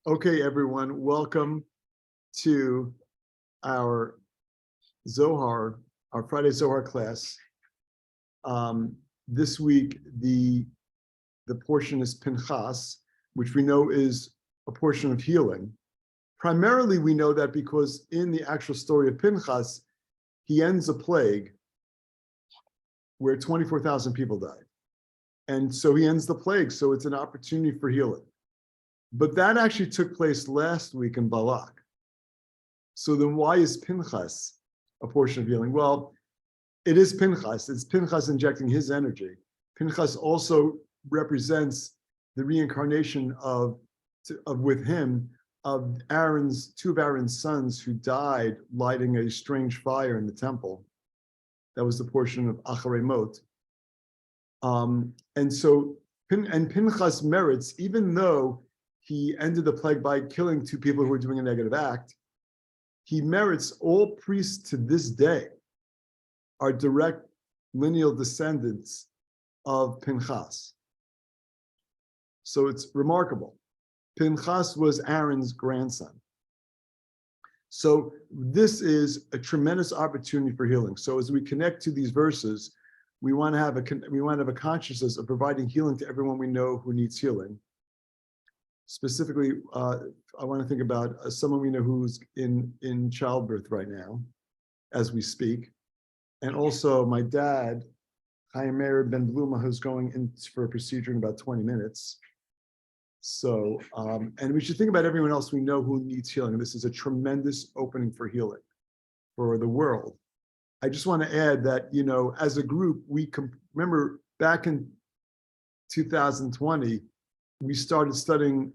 Okay, everyone, welcome to our Zohar, our Friday Zohar class. This week, the portion is Pinchas, which we know is a portion of healing. Primarily, we know that because in the actual story of Pinchas, he ends a plague where 24,000 people died. And so he ends the plague, so it's an opportunity for healing. But that actually took place last week in Balak. So then why is Pinchas a portion of healing? Well, it is Pinchas. It's Pinchas injecting his energy. Pinchas also represents the reincarnation of with him, of two of Aaron's sons who died lighting a strange fire in the temple. That was the portion of Acharei Mot. And so Pinchas merits, even though he ended the plague by killing two people who were doing a negative act, he merits. All priests to this day are direct lineal descendants of Pinchas. So it's remarkable. Pinchas was Aaron's grandson. So this is a tremendous opportunity for healing. So as we connect to these verses, we want to have a consciousness of providing healing to everyone we know who needs healing. Specifically, I want to think about someone we know who's in childbirth right now, as we speak, and also my dad, Chaim Meir Ben Bluma, who's going in for a procedure in about 20 minutes. So, and we should think about everyone else we know who needs healing. And this is a tremendous opening for healing for the world. I just want to add that, as a group, remember back in 2020, we started studying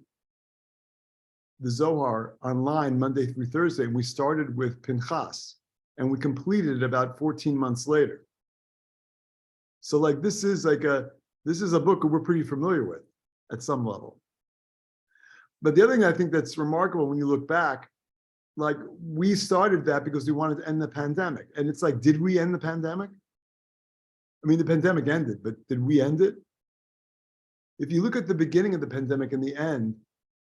the Zohar online Monday through Thursday, and we started with Pinchas, and we completed it about 14 months later. So this is a book we're pretty familiar with at some level. But the other thing I think that's remarkable when you look back, we started that because we wanted to end the pandemic. And it's did we end the pandemic? I mean, the pandemic ended, but did we end it? If you look at the beginning of the pandemic and the end,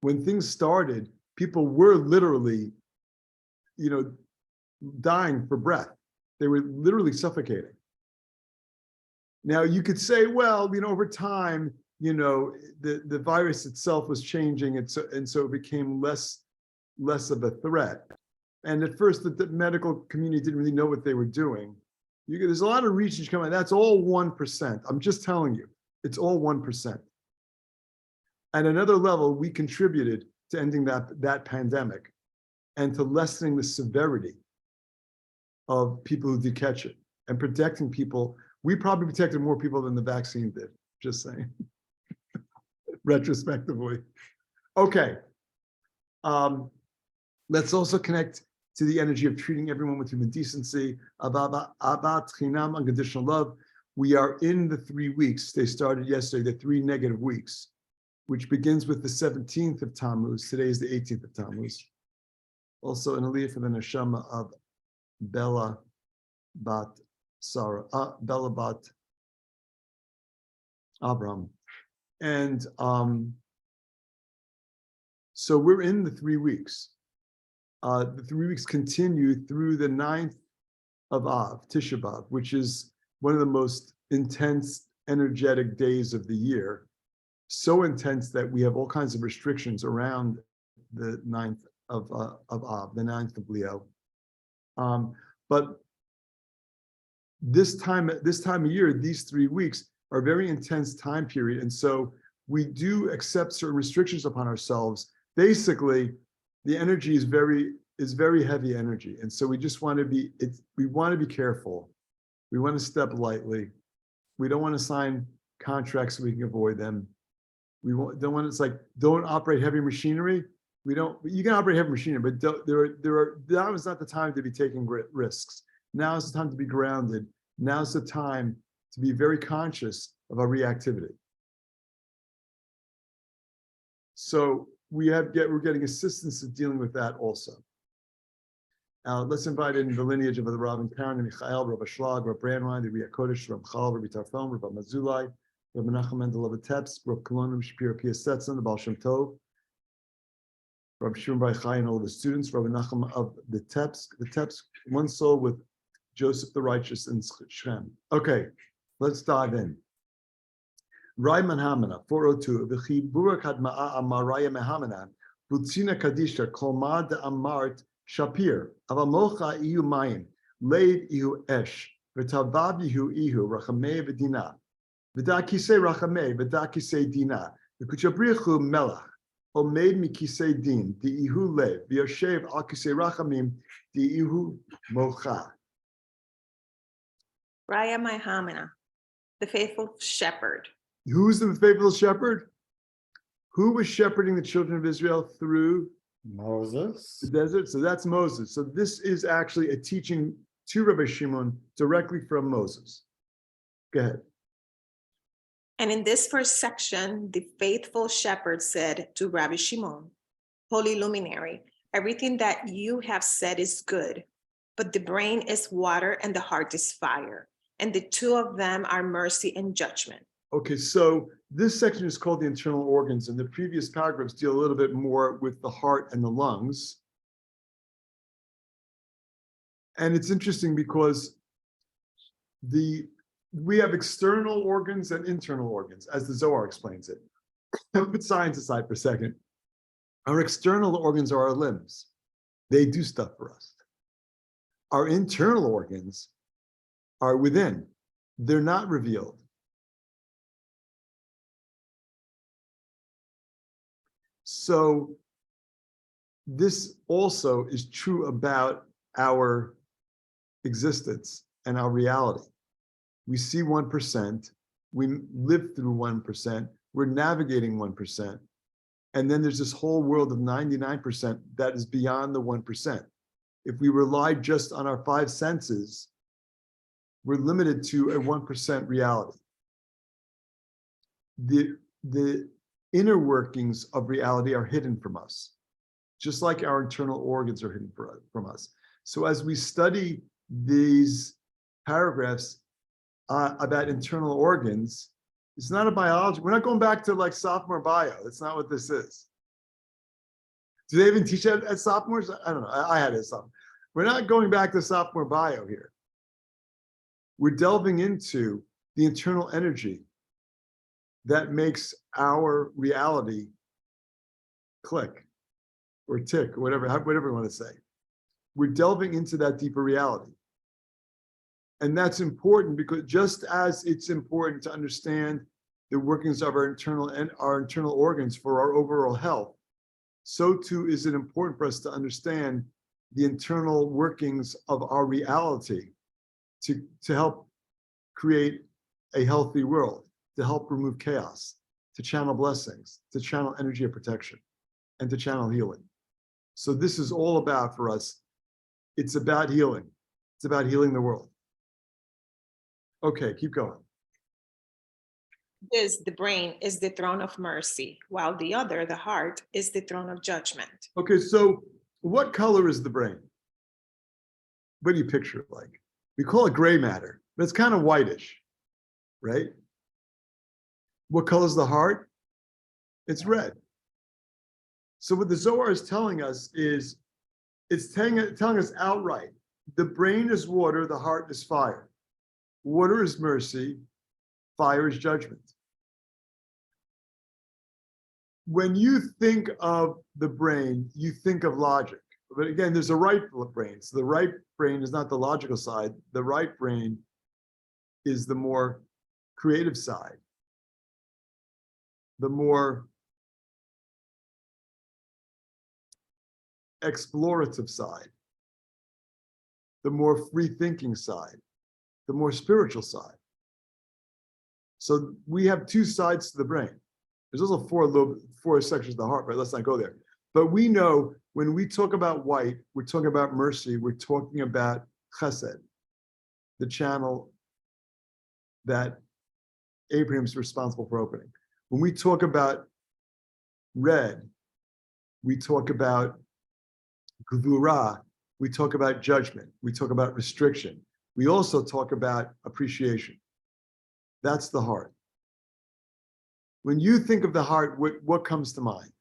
when things started, people were literally, dying for breath. They were literally suffocating. Now you could say, well, over time, the virus itself was changing, and so it became less of a threat. And at first, the medical community didn't really know what they were doing. There's a lot of research coming. That's all 1%. I'm just telling you, it's all 1%. At another level, we contributed to ending that pandemic and to lessening the severity of people who did catch it and protecting people. We probably protected more people than the vaccine did, just saying, retrospectively. Okay. Let's also connect to the energy of treating everyone with human decency, avat chinam, unconditional love. We are in the 3 weeks. They started yesterday, the 3 negative weeks, which begins with the 17th of Tammuz. Today is the 18th of Tammuz. Also an aliyah for the neshama of Bella bat Sarah, Bella bat Abram. And so we're in the 3 weeks. The 3 weeks continue through the 9th of Av, Tisha B'Av, which is one of the most intense, energetic days of the year. So intense that we have all kinds of restrictions around the 9th of Av, the 9th of Leo. But this time of year, these 3 weeks are a very intense time period. And so we do accept certain restrictions upon ourselves. Basically, the energy is very heavy energy. And so we just want to be careful. We want to step lightly. We don't want to sign contracts so we can avoid them. Don't operate heavy machinery. You can operate heavy machinery, but now is not the time to be taking risks. Now is the time to be grounded. Now is the time to be very conscious of our reactivity. So we're getting assistance in dealing with that also. Let's invite in the lineage of the Rav and Karen and Michael, Rabbi Shlag, Rabbi Brandwein, the Ria Kodesh, Rabbi Chal, Rabbi Tarfon, Rabbi Mazulai, Rabbi Menachem Mendel of Tepes, Rabbi Kolon, Rabbi Shapiro Piasetzon, the Baal Shem Tov, Rabbi Shimon Bar Yochai and all the students, Rabbi Nachum of the Teps, one soul with Joseph the Righteous in Shem. Okay, let's dive in. Raiman Hamana, 402, V'chi Burak Hadma'a Amaraya Mehamana, Butzina Kadisha, Kolma de Amart Shapir, Avamocha Iyu Mayim, Leid Ihu Esh, V'tavav Ihu Ihu, Rachamei V'dina, V'dakise Rachamei, V'dakise Dina, V'kuchabrichu Melach, Omed Mikise Din, Di Ihu Lev, V'yoshev Al Kise Rachamim, Di Ihu Mocha. Raya Mahamana, the faithful shepherd. Who's the faithful shepherd? Who was shepherding the children of Israel through Moses. the desert? So that's Moses. So this is actually a teaching to Rabbi Shimon directly from Moses. Go ahead. And in this first section, the faithful shepherd said to Rabbi Shimon, Holy luminary, everything that you have said is good, but the brain is water and the heart is fire, and the two of them are mercy and judgment. Okay, so this section is called the internal organs, and the previous paragraphs deal a little bit more with the heart and the lungs. And it's interesting because we have external organs and internal organs, as the Zohar explains it. Put science aside for a second. Our external organs are our limbs. They do stuff for us. Our internal organs are within. They're not revealed. So this also is true about our existence and our reality. We see 1%, we live through 1%, we're navigating 1%, and then there's this whole world of 99% that is beyond the 1%. If we rely just on our 5 senses, we're limited to a 1% reality. The inner workings of reality are hidden from us, just like our internal organs are hidden from us. So as we study these paragraphs about internal organs, it's not a biology. We're not going back to like sophomore bio. That's not what this is. Do they even teach that at sophomores? I don't know. I had it as sophomore. We're not going back to sophomore bio here. We're delving into the internal energy that makes our reality click or tick or whatever you want to say. We're delving into that deeper reality. And that's important because just as it's important to understand the workings of our internal organs for our overall health, so too is it important for us to understand the internal workings of our reality to help create a healthy world, to help remove chaos, to channel blessings, to channel energy of protection, and to channel healing. So this is all about, for us, it's about healing. It's about healing the world. Okay, keep going. The brain is the throne of mercy, while the other, the heart, is the throne of judgment. Okay, so what color is the brain? What do you picture it like? We call it gray matter, but it's kind of whitish, right? What color is the heart? It's red. So what the Zohar is telling us is, it's telling us outright, the brain is water, the heart is fire. Water is mercy, fire is judgment. When you think of the brain, you think of logic. But again, there's a right brain. So the right brain is not the logical side. The right brain is the more creative side, the more explorative side, the more free thinking side, the more spiritual side. So we have 2 sides to the brain. There's also 4 sections of the heart, but let's not go there. But we know when we talk about white, we're talking about mercy, we're talking about chesed, the channel that Abraham's responsible for opening. When we talk about red, we talk about gvura, we talk about judgment, we talk about restriction. We also talk about appreciation. That's the heart. When you think of the heart, what comes to mind?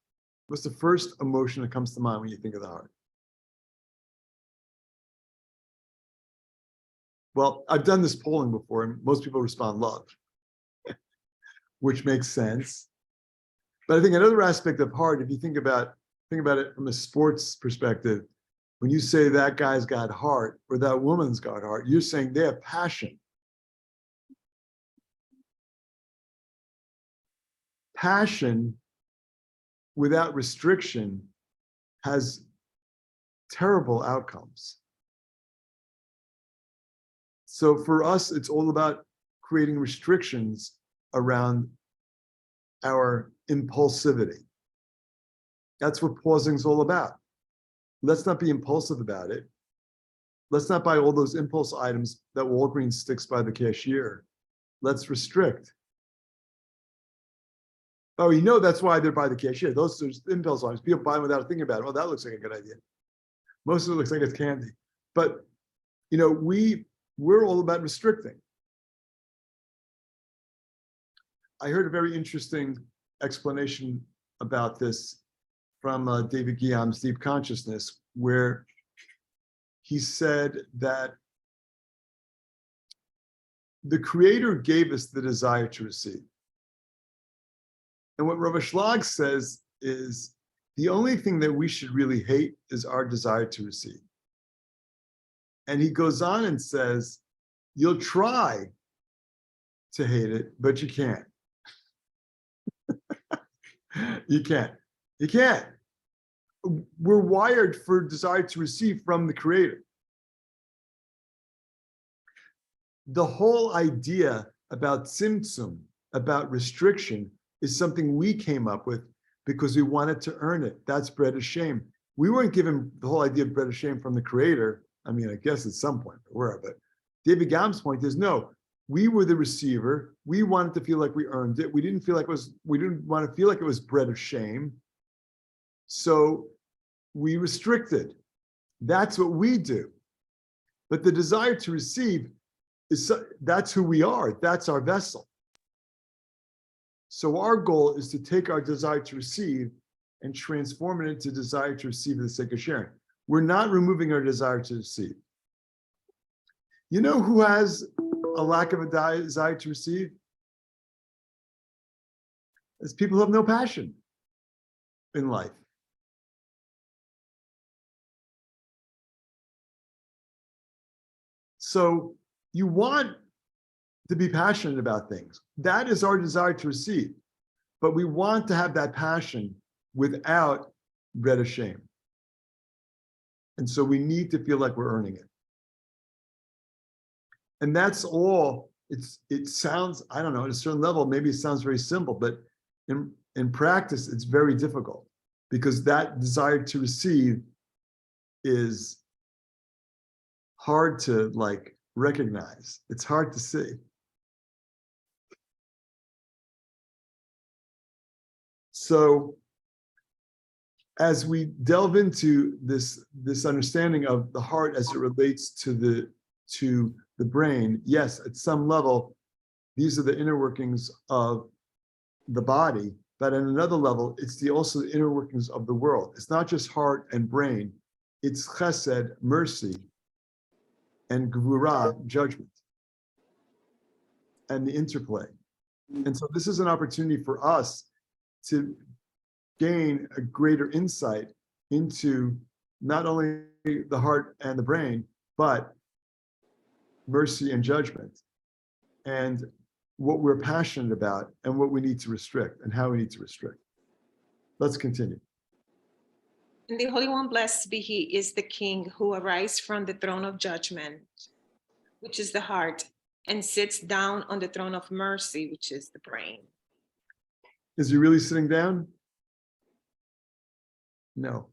What's the first emotion that comes to mind when you think of the heart? Well, I've done this polling before, and most people respond love, which makes sense. But I think another aspect of heart, if you think about it from a sports perspective, when you say that guy's got heart or that woman's got heart, you're saying they have passion. Passion without restriction has terrible outcomes. So for us, it's all about creating restrictions around our impulsivity. That's what pausing is all about. Let's not be impulsive about it. Let's not buy all those impulse items that Walgreens sticks by the cashier. Let's restrict. Oh, you know that's why they're by the cashier. Those are impulse items. People buy them without thinking about it. Oh, that looks like a good idea. Most of it looks like it's candy. But you know, we're all about restricting. I heard a very interesting explanation about this from David Guillaume's Deep Consciousness, where he said that the Creator gave us the desire to receive. And what Rav Ashlag says is the only thing that we should really hate is our desire to receive. And he goes on and says, you'll try to hate it, but you can't. You can't. You can't. We're wired for desire to receive from the Creator. The whole idea about tzimtzum, about restriction, is something we came up with because we wanted to earn it. That's bread of shame. We weren't given the whole idea of bread of shame from the Creator. I mean, I guess at some point we were, but David Guillaume's point is no, we were the receiver. We wanted to feel like we earned it. We didn't want to feel like it was bread of shame. So we restricted. That's what we do. But the desire to receive that's who we are. That's our vessel. So our goal is to take our desire to receive and transform it into desire to receive for the sake of sharing. We're not removing our desire to receive. You know who has a lack of a desire to receive? It's people who have no passion in life. So you want to be passionate about things. That is our desire to receive. But we want to have that passion without bread of shame. And so we need to feel like we're earning it. And that's all. It sounds, I don't know, at a certain level, maybe it sounds very simple, but in practice, it's very difficult because that desire to receive is hard to recognize. It's hard to see. So as we delve into this understanding of the heart as it relates to the brain, yes, at some level, these are the inner workings of the body, but at another level, it's also the inner workings of the world. It's not just heart and brain, it's chesed, mercy, and gvura, judgment, and the interplay. And so this is an opportunity for us to gain a greater insight into not only the heart and the brain, but mercy and judgment, and what we're passionate about and what we need to restrict and how we need to restrict. Let's continue. And the Holy One, blessed be He, is the King who arises from the throne of judgment, which is the heart, and sits down on the throne of mercy, which is the brain. Is he really sitting down? No.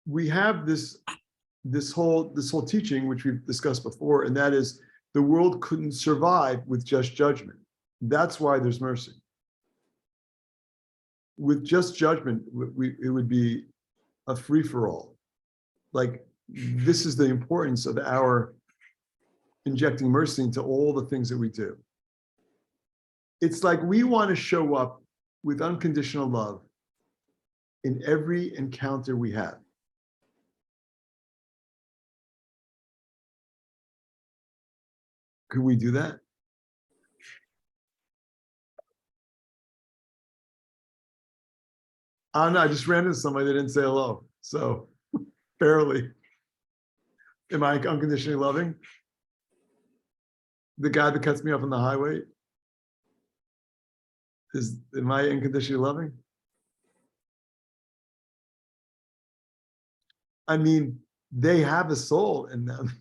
We have this whole teaching, which we've discussed before, and that is the world couldn't survive with just judgment. That's why there's mercy. With just judgment, it would be a free-for-all. This is the importance of our injecting mercy into all the things that we do. It's like we want to show up with unconditional love in every encounter we have. Could we do that? Oh no, I just ran into somebody that didn't say hello, so barely. Am I unconditionally loving? The guy that cuts me off on the highway, am I unconditionally loving? I mean, they have a soul in them.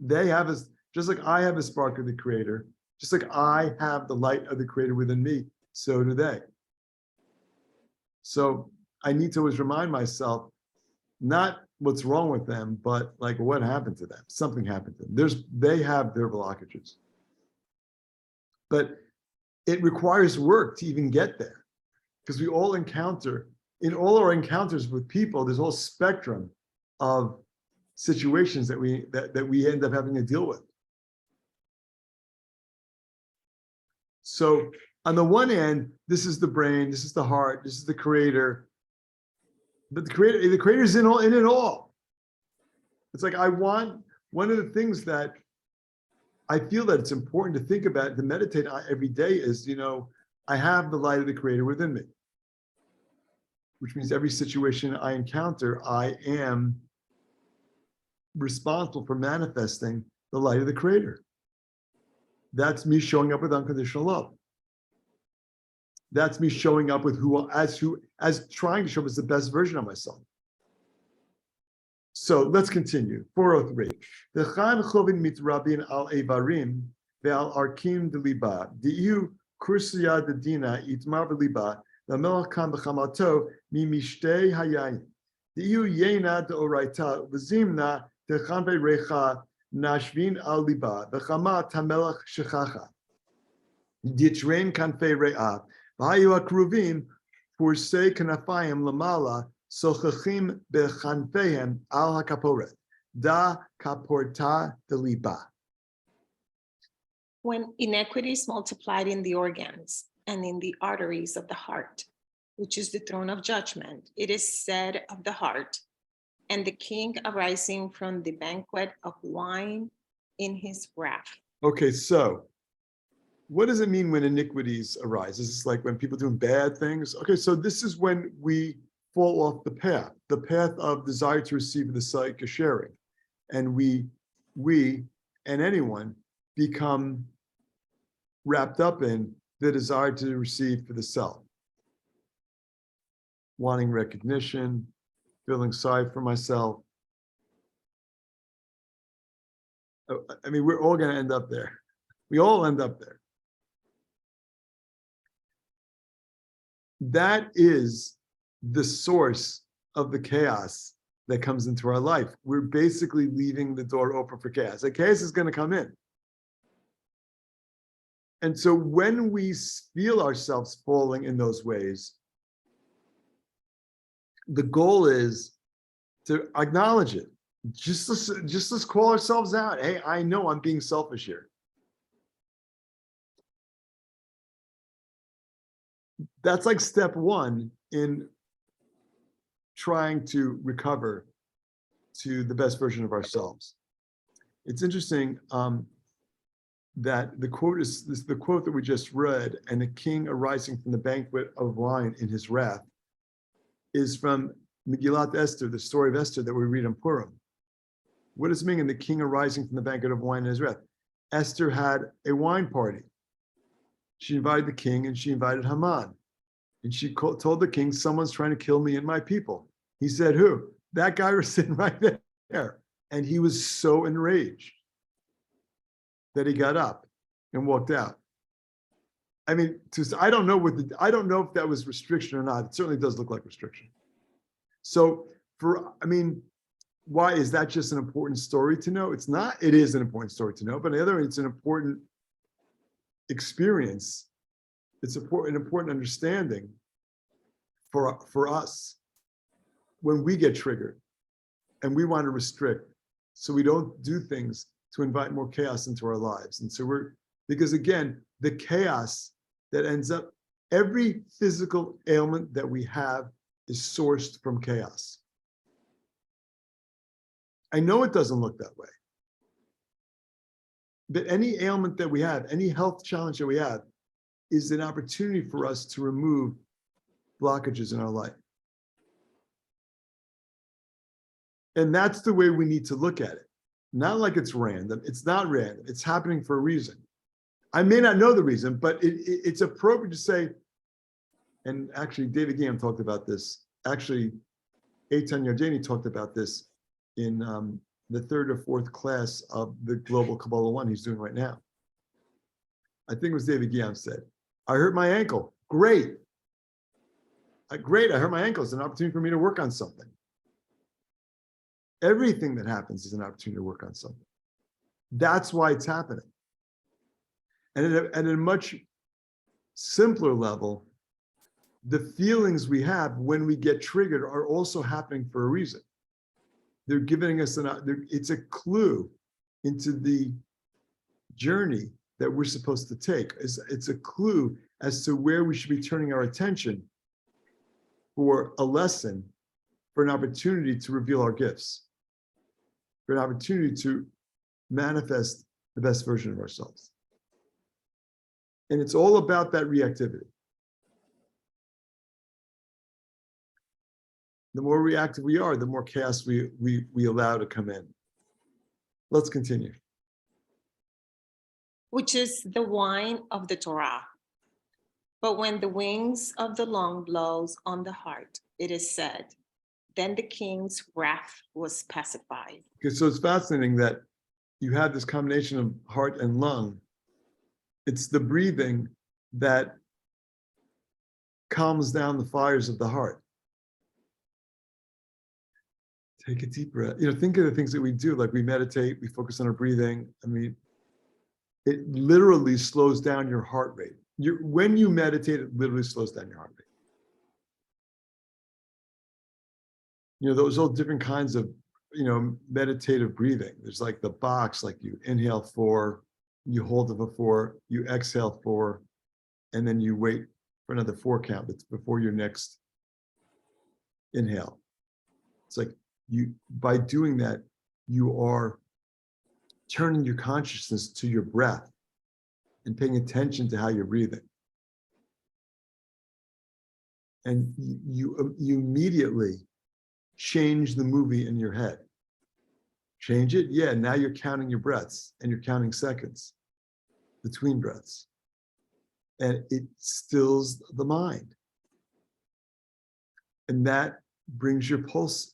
They have a, just like I have a spark of the creator, just like I have the light of the creator within me, so do they. So I need to always remind myself, not what's wrong with them, but like what happened to them. Something happened to them. They have their blockages. But it requires work to even get there, because we all encounter, in all our encounters with people, there's a whole spectrum of situations that we end up having to deal with. So on the one hand, this is the brain, this is the heart, this is the creator. But the creator's in it all. It's like one of the things that I feel that it's important to think about, to meditate on every day is, I have the light of the creator within me, which means every situation I encounter, I am responsible for manifesting the light of the creator. That's me showing up with unconditional love. That's me showing up with as trying to show up as the best version of myself. So let's continue. 403. Dechan chovin mitrabin al evarim ve'al arkim deliba. Di'u kursiya dedina itmar beliba. Lamelach kam b'chamato mi mishtei hayayin. Di'u yena deoraita v'zimna dechan ve'recha nashvin al liba. V'chama tamelach shechacha. Ditrein kanfei re'ah. V'hayu akruvim pursei kanafayim lamala. Sochachim bechanfehem al hakaporet, da kaporta deliba. When inequities multiplied in the organs and in the arteries of the heart, which is the throne of judgment, it is said of the heart, and the king arising from the banquet of wine in his wrath. Okay, so what does it mean when iniquities arise? Is this like when people doing bad things? Okay, so this is when we fall off the path of desire to receive the psychic sharing. And we and anyone become wrapped up in the desire to receive for the self. Wanting recognition, feeling sorry for myself. I mean, we're all gonna end up there. We all end up there. That is the source of the chaos that comes into our life. We're basically leaving the door open for chaos. The chaos is going to come in. And so when we feel ourselves falling in those ways, the goal is to acknowledge it. Let's call ourselves out. Hey, I know I'm being selfish here. That's like step one in trying to recover to the best version of ourselves. It's interesting that the quote is the quote that we just read, and the king arising from the banquet of wine in his wrath, is from Megillat Esther, the story of Esther that we read in Purim. What does it mean in the king arising from the banquet of wine in his wrath? Esther had a wine party. She invited the king and she invited Haman. And she told the king, someone's trying to kill me and my people. He said, who? That guy was sitting right there. And he was so enraged that he got up and walked out. I mean, I don't know if that was restriction or not. It certainly does look like restriction. So why is that just an important story to know? It's not, it is an important story to know, but on the other hand, it's an important experience. It's an important understanding for us when we get triggered and we want to restrict, so we don't do things to invite more chaos into our lives. And so because again, the chaos that ends up, every physical ailment that we have is sourced from chaos. I know it doesn't look that way. But any ailment that we have, any health challenge that we have, is an opportunity for us to remove blockages in our life. And that's the way we need to look at it. Not like it's random. It's not random. It's happening for a reason. I may not know the reason, but it's appropriate to say, and actually David Gam talked about this. Actually, Eitan Yardeni talked about this in the third or fourth class of the Global Kabbalah 1 he's doing right now. I think it was David Gam said, I hurt my ankle. Great. Great, I hurt my ankle. It's an opportunity for me to work on something. Everything that happens is an opportunity to work on something. That's why it's happening. And at a much simpler level, the feelings we have when we get triggered are also happening for a reason. They're giving us it's a clue into the journey that we're supposed to take. It's a clue as to where we should be turning our attention for a lesson, for an opportunity to reveal our gifts, for an opportunity to manifest the best version of ourselves. And it's all about that reactivity. The more reactive we are, the more chaos we allow to come in. Let's continue. Which is the wine of the Torah. But when the wings of the lung blows on the heart, it is said, then the king's wrath was pacified. Okay, so it's fascinating that you have this combination of heart and lung. It's the breathing that calms down the fires of the heart. Take a deep breath. Think of the things that we do, like we meditate, we focus on our breathing. I mean, it literally slows down your heart rate. When you meditate, it literally slows down your heart rate. Those all different kinds of, meditative breathing. There's like the box, like you inhale 4, you hold it for 4, you exhale 4, and then you wait for another 4 count. That's before your next inhale. It's like by doing that, you are turning your consciousness to your breath and paying attention to how you're breathing. And you immediately change the movie in your head. Change it? Yeah, now you're counting your breaths and you're counting seconds between breaths. And it stills the mind. And that brings your pulse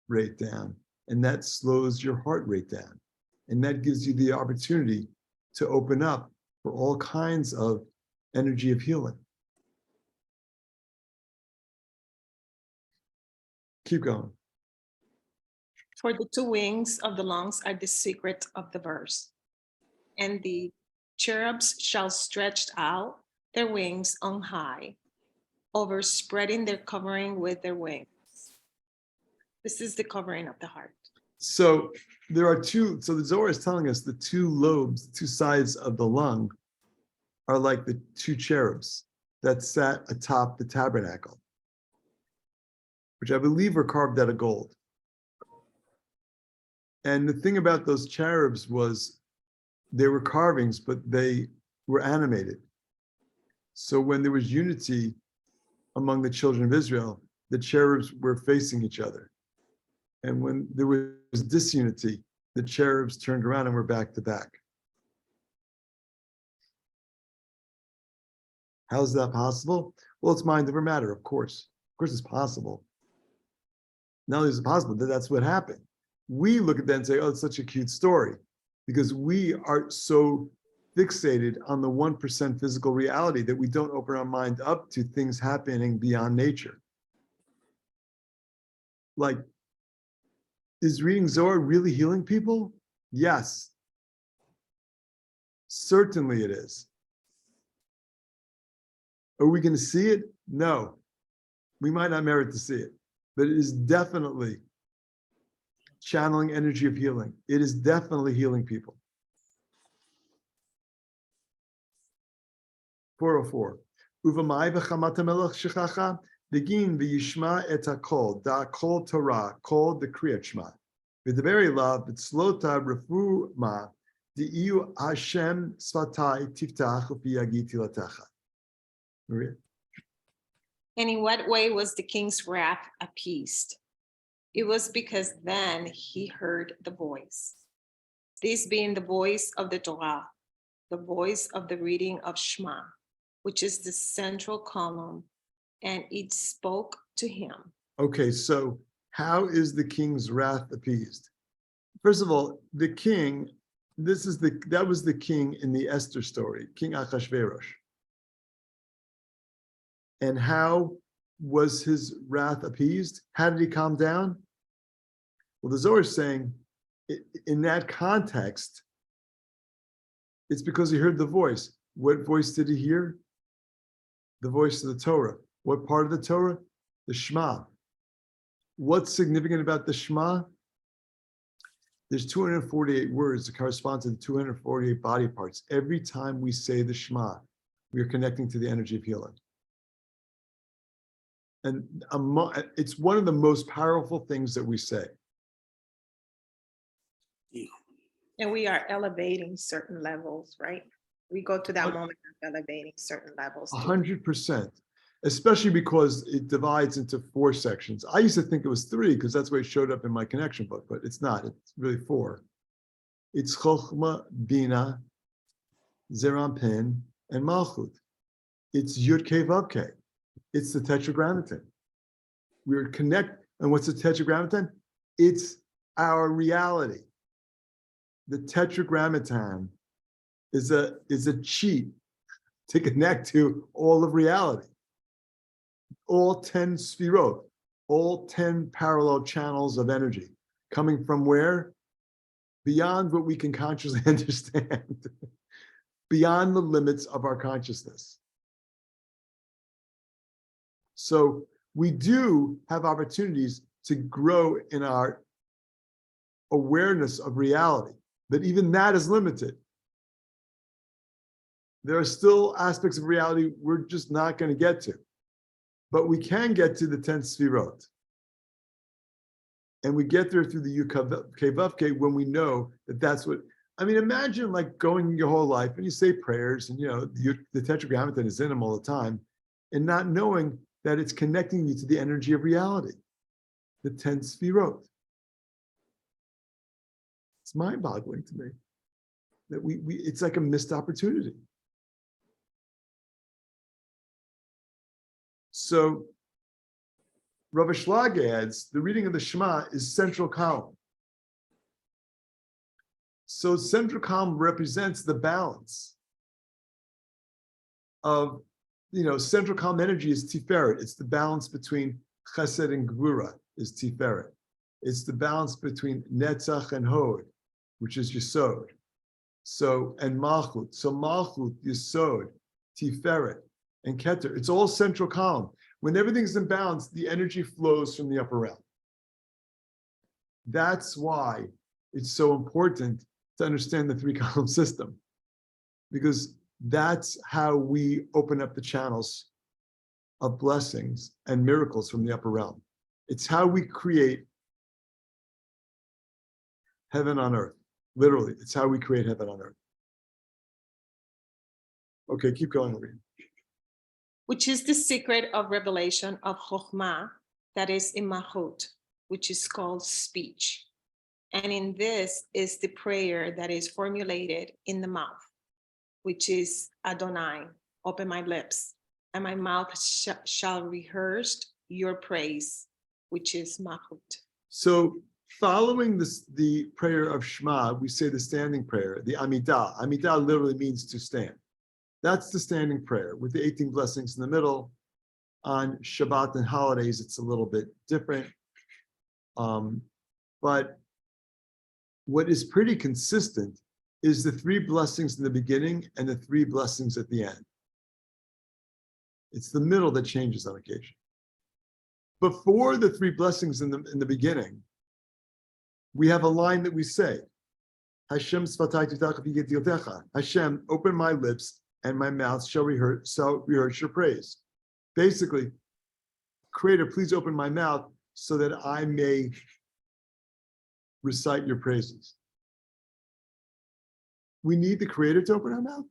rate down, and that slows your heart rate down. And that gives you the opportunity to open up for all kinds of energy of healing. Keep going. For the 2 wings of the lungs are the secret of the verse. And the cherubs shall stretch out their wings on high, overspreading their covering with their wings. This is the covering of the heart. So there are 2, so the Zohar is telling us the 2 lobes, 2 sides of the lung are like the 2 cherubs that sat atop the tabernacle, which I believe were carved out of gold. And the thing about those cherubs was they were carvings, but they were animated. So when there was unity among the children of Israel, the cherubs were facing each other. And when there was disunity, the cherubs turned around and were back to back. How is that possible? Well, it's mind over matter, of course. Of course it's possible. Not only is it possible, that's what happened. We look at that and say, oh, it's such a cute story, because we are so fixated on the 1% physical reality that we don't open our mind up to things happening beyond nature. Like, is reading Zohar really healing people? Yes. Certainly it is. Are we going to see it? No. We might not merit to see it, but it is definitely channeling energy of healing. It is definitely healing people. 404. Uvamai v'chamata melech shechacha, Begin v'yishma et hakol, da kol Torah, kol the Kriyat Shema. V'deber elav v'tzlota refu ma, di'iu Hashem svatai tiftach u'pi yagi tilatecha. Maria? And in what way was the king's wrath appeased? It was because then he heard the voice. This being the voice of the Torah, the voice of the reading of Shema, which is the central column, and it spoke to him. Okay, so how is the king's wrath appeased? First of all, the king, that was the king in the Esther story, King Achashverosh. And how was his wrath appeased? How did he calm down? Well, the Zohar is saying, in that context, it's because he heard the voice. What voice did he hear? The voice of the Torah. What part of the Torah? The Shema. What's significant about the Shema? There's 248 words that correspond to the 248 body parts. Every time we say the Shema, we are connecting to the energy of healing. And it's one of the most powerful things that we say. And we are elevating certain levels, right? We go to that moment of elevating certain levels. 100%, especially because it divides into 4 sections. I used to think it was 3 because that's where it showed up in my connection book, but it's not. It's really 4. It's Chochma, Bina, Zeran Pin, and Malchut. It's Yud Kei Vav Kei. It's the Tetragrammaton. We're connect, and what's the Tetragrammaton? It's our reality. The Tetragrammaton is a cheat to connect to all of reality. All 10 sfirot, all 10 parallel channels of energy, coming from where? Beyond what we can consciously understand, beyond the limits of our consciousness. So we do have opportunities to grow in our awareness of reality, but even that is limited. There are still aspects of reality we're just not going to get to, but we can get to the 10 sfirot. And we get there through the Yud Kei Vav Kei when we know that that's what, I mean, imagine like going your whole life and you say prayers and, you know, the Tetragrammaton is in them all the time and not knowing that it's connecting you to the energy of reality, the 10 sfirot. It's mind-boggling to me that it's like a missed opportunity. So Rav Ashlag adds, the reading of the Shema is central column. So central column represents the balance of, you know, central column energy is Tiferet. It's the balance between Chesed and Gvura is Tiferet. It's the balance between Netzach and Hod, which is Yesod. So, and Malchut. So Malchut, Yesod, Tiferet, and Keter. It's all central column. When everything's in balance, the energy flows from the upper realm. That's why it's so important to understand the 3-column system, because that's how we open up the channels of blessings and miracles from the upper realm. It's how we create heaven on earth. Literally, it's how we create heaven on earth. Okay, keep going, Maria. Which is the secret of revelation of Chokhmah, that is in Malchut, which is called speech. And in this is the prayer that is formulated in the mouth, which is Adonai, open my lips, and my mouth shall rehearse your praise, which is Malchut. So following this, the prayer of Shema, we say the standing prayer, the Amidah. Amidah literally means to stand. That's the standing prayer with the 18 blessings in the middle. On Shabbat and holidays, it's a little bit different. But what is pretty consistent is the 3 blessings in the beginning and the 3 blessings at the end. It's the middle that changes on occasion. Before the 3 blessings in the beginning, we have a line that we say, Hashem svatai tiftach u'pi yagi tilatecha. Hashem, open my lips and my mouth shall rehearse your praise. Basically, Creator, please open my mouth so that I may recite your praises. We need the Creator to open our mouth.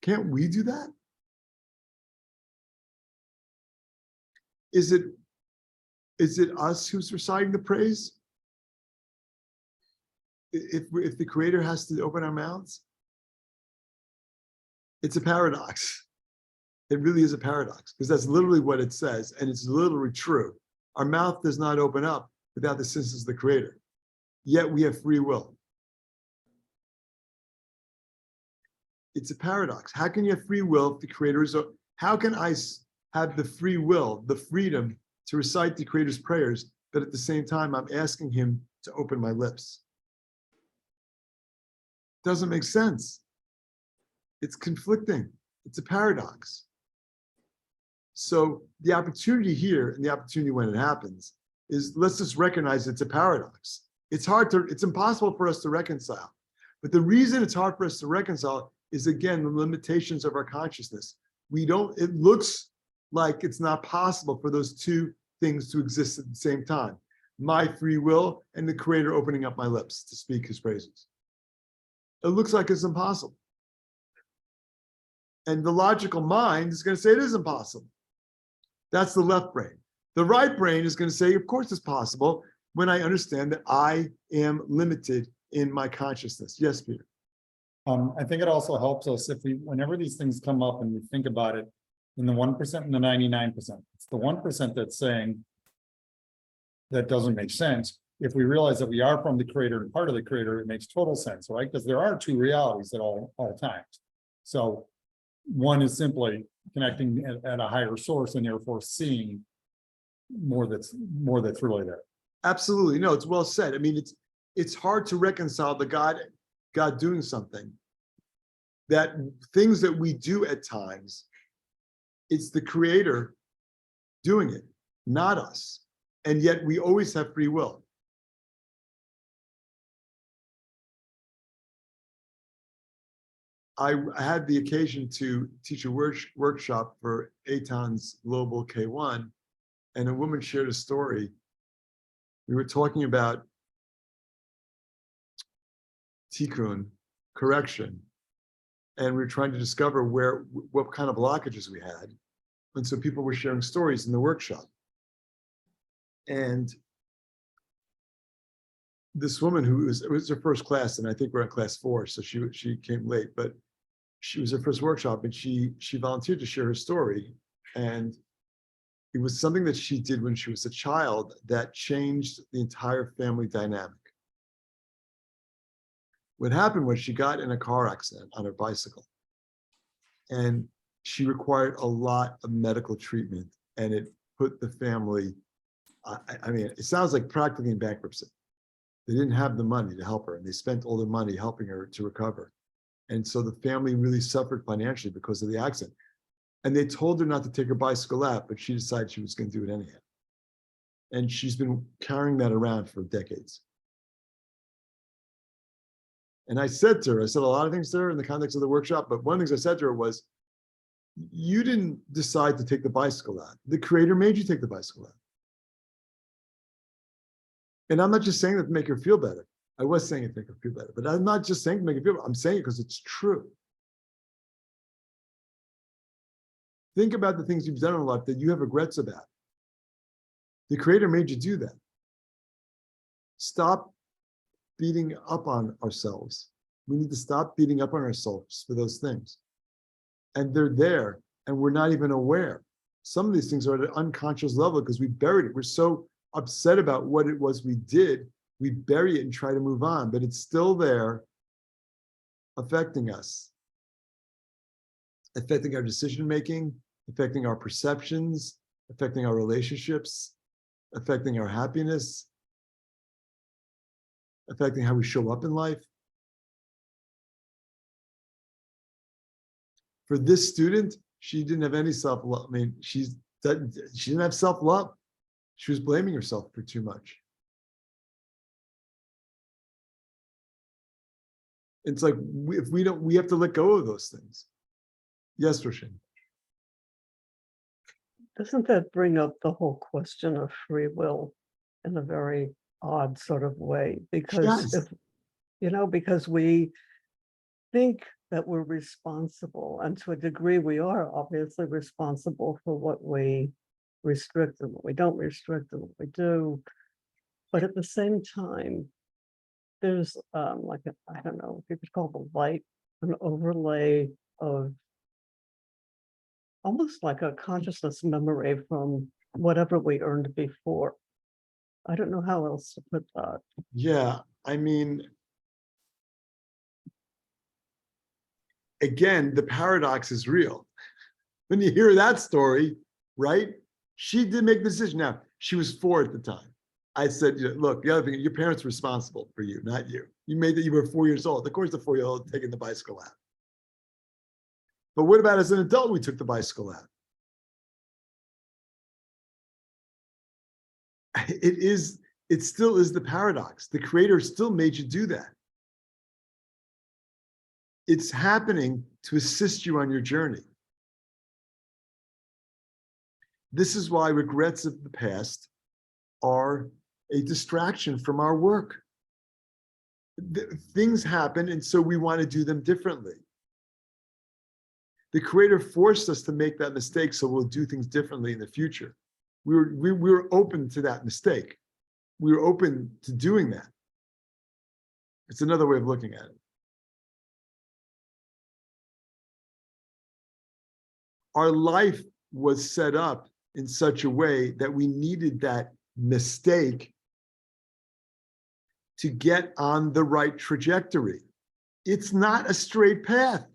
Can't we do that? Is it us who's reciting the praise? If the Creator has to open our mouths? It's a paradox. It really is a paradox, because that's literally what it says, and it's literally true. Our mouth does not open up without the assistance of the Creator. Yet we have free will. It's a paradox. How can you have free will if the Creator is? How can I have the free will, the freedom to recite the Creator's prayers, but at the same time I'm asking Him to open my lips? Doesn't make sense. It's conflicting. It's a paradox. So the opportunity here, and the opportunity when it happens, is let's just recognize it's a paradox. It's impossible for us to reconcile. But the reason it's hard for us to reconcile is, again, the limitations of our consciousness. It looks like it's not possible for those two things to exist at the same time. My free will and the Creator opening up my lips to speak His praises. It looks like it's impossible. And the logical mind is going to say it is impossible. That's the left brain. The right brain is going to say, of course it's possible, when I understand that I am limited in my consciousness. Yes, Peter. I think it also helps us if whenever these things come up and we think about it in the 1% and the 99%, it's the 1% that's saying that doesn't make sense. If we realize that we are from the Creator and part of the Creator, it makes total sense, right? Because there are two realities at all times. So one is simply connecting at a higher source and therefore seeing more that's really there. Absolutely. No, it's well said. I mean, it's hard to reconcile the God doing something, that things that we do at times, it's the Creator doing it, not us. And yet we always have free will. I had the occasion to teach a workshop for Eitan's Global K1, and a woman shared a story. We were talking about tikkun, correction, and we were trying to discover what kind of blockages we had. And so people were sharing stories in the workshop. And this woman it was her first class, and I think we're in class 4, so she came late, but she was her first workshop, and she volunteered to share her story. And it was something that she did when she was a child that changed the entire family dynamic. What happened was she got in a car accident on her bicycle, and she required a lot of medical treatment, and it put the family, I mean, it sounds like practically in bankruptcy. They didn't have the money to help her, and they spent all their money helping her to recover. And so the family really suffered financially because of the accident. And they told her not to take her bicycle out, but she decided she was going to do it anyhow. And she's been carrying that around for decades. And I said to her, I said a lot of things to her in the context of the workshop, but one of the things I said to her was, you didn't decide to take the bicycle out. The Creator made you take the bicycle out. And I'm not just saying that to make her feel better. I was saying it to make her feel better, but I'm not just saying to make her feel better. I'm saying it because it's true. Think about the things you've done in life that you have regrets about. The Creator made you do that. Stop beating up on ourselves. We need to stop beating up on ourselves for those things. And they're there, and we're not even aware. Some of these things are at an unconscious level because we buried it. We're so upset about what it was we did, we bury it and try to move on, but it's still there, affecting us, affecting our decision-making, affecting our perceptions, affecting our relationships, affecting our happiness, affecting how we show up in life. For this student, she didn't have any self-love. I mean, she didn't have self-love. She was blaming herself for too much. It's like, we have to let go of those things. Yes, Roshan. doesn't that bring up the whole question of free will in a very odd sort of way? Because Yes. if, because we think that we're responsible, and to a degree, we are obviously responsible for what we restrict and what we don't restrict and what we do. But at the same time, there's like, I don't know, if you could call the light, an overlay of almost like a consciousness memory from whatever we earned before. I don't know how else to put that. Yeah, I mean, again, the paradox is real. When you hear that story, right? She did make the decision. Now, she was 4 at the time. I said, look, the other thing, your parents were responsible for you, not you. You made that you were 4 years old. Of course, the 4-year-old taking the bicycle out. But what about as an adult, we took the bicycle out? It still is the paradox. The creator still made you do that. It's happening to assist you on your journey. This is why regrets of the past are a distraction from our work. Things happen, and so we want to do them differently. The creator forced us to make that mistake, so we'll do things differently in the future. We were open to that mistake. We were open to doing that. It's another way of looking at it. Our life was set up in such a way that we needed that mistake to get on the right trajectory. It's not a straight path.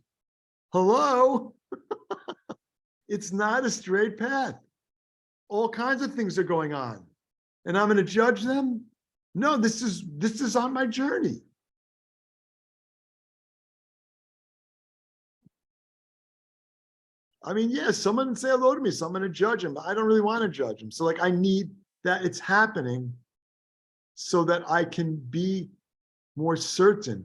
Hello? It's not a straight path. All kinds of things are going on. And I'm going to judge them? No, this is on my journey. I mean, yeah, someone say hello to me, so I'm going to judge him. I don't really want to judge him. So like, I need that it's happening so that I can be more certain.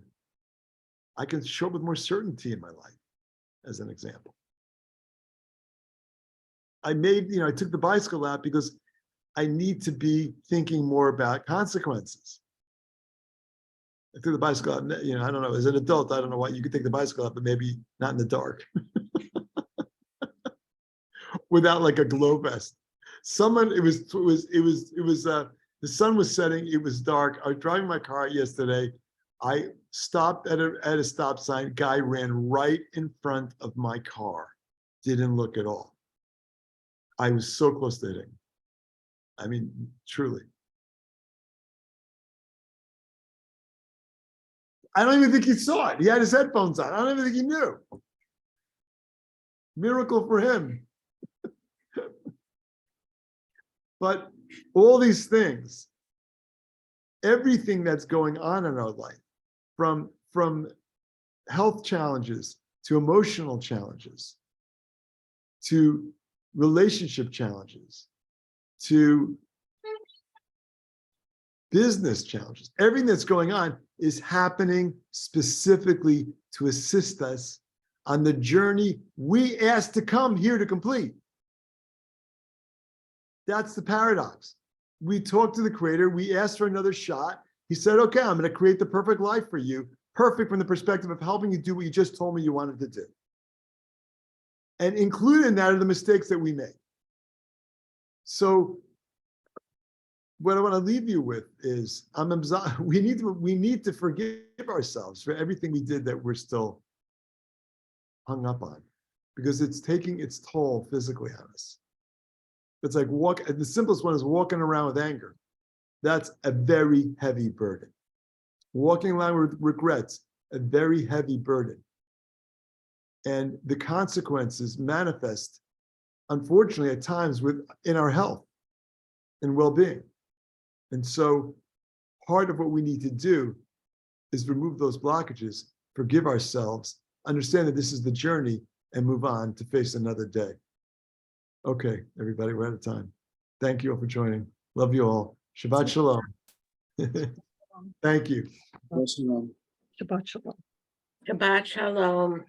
I can show up with more certainty in my life, as an example. I took the bicycle out because I need to be thinking more about consequences. I took the bicycle out, I don't know, as an adult, I don't know why you could take the bicycle out, but maybe not in the dark. Without like a glow vest. The sun was setting, it was dark. I was driving my car yesterday. I stopped at a stop sign. Guy ran right in front of my car. Didn't look at all. I was so close to hitting. I mean, truly. I don't even think he saw it. He had his headphones on. I don't even think he knew. Miracle for him. But all these things, everything that's going on in our life, from health challenges to emotional challenges, to relationship challenges, to business challenges, everything that's going on is happening specifically to assist us on the journey we asked to come here to complete. That's the paradox. We talked to the creator, we asked for another shot. He said, okay, I'm going to create the perfect life for you, perfect from the perspective of helping you do what you just told me you wanted to do. And included in that are the mistakes that we made. So what I want to leave you with is, we need to forgive ourselves for everything we did that we're still hung up on, because it's taking its toll physically on us. It's like the simplest one is walking around with anger. That's a very heavy burden. Walking around with regrets, a very heavy burden. And the consequences manifest, unfortunately, at times in our health and well-being. And so part of what we need to do is remove those blockages, forgive ourselves, understand that this is the journey, and move on to face another day. Okay, everybody, we're out of time. Thank you all for joining. Love you all. Shabbat shalom. Thank you. Shabbat shalom. Shabbat shalom. Shabbat shalom.